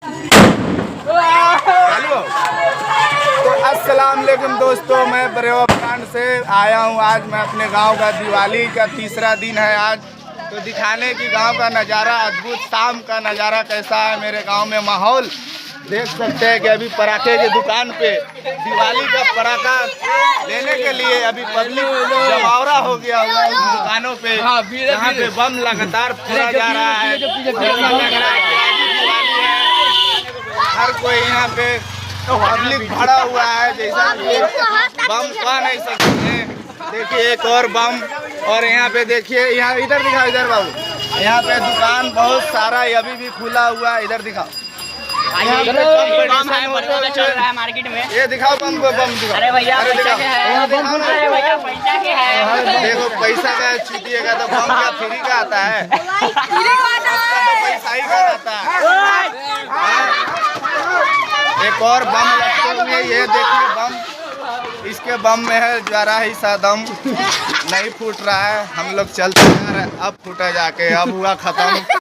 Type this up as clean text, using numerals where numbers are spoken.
Hello, तो अस्सलाम वालेकुम दोस्तों, मैं बरेवा ब्रांड से आया हूँ। आज मैं अपने गांव का दिवाली का तीसरा दिन है आज, तो दिखाने की गांव का नज़ारा अद्भुत। शाम का नज़ारा कैसा है मेरे गांव में, माहौल देख सकते हैं कि अभी पटाखे की दुकान पे दिवाली का पटाखा लेने के लिए अभी पब्लिक जमावड़ा हो गया हुआ है दुकानों पे। यहाँ पे बम लगातार फोड़ा जा रहा है। ऐसा लग रहा है कि आज ही दिवाली है। हर कोई यहाँ पे पब्लिक भरा हुआ है, जैसा कि बम कह नहीं सकते। देखिए एक और बम, और यहाँ पे देखिए, यहाँ इधर दिखाओ, इधर बाबू, यहाँ पे दुकान बहुत सारा अभी भी खुला हुआ है। इधर दिखाओ, यहाँ पे कंपटीशन चल रहा है मार्केट में। ये दिखाओ बम को, बम दिखाओ। अरे भैया अरे पैसा दिखाओ, के है, पैसा के है। देखो पैसा का छीटिएगा तो बम क्या फ्री का आता है? आपका तो पैसा ही का रहता है। एक और बम लगते हुए, ये देखिए बम, इसके बम में है जरा ही सा दम, नहीं फूट रहा है। हम लोग चलते जा रहे हैं, अब फूटा जाके, अब हुआ खत्म।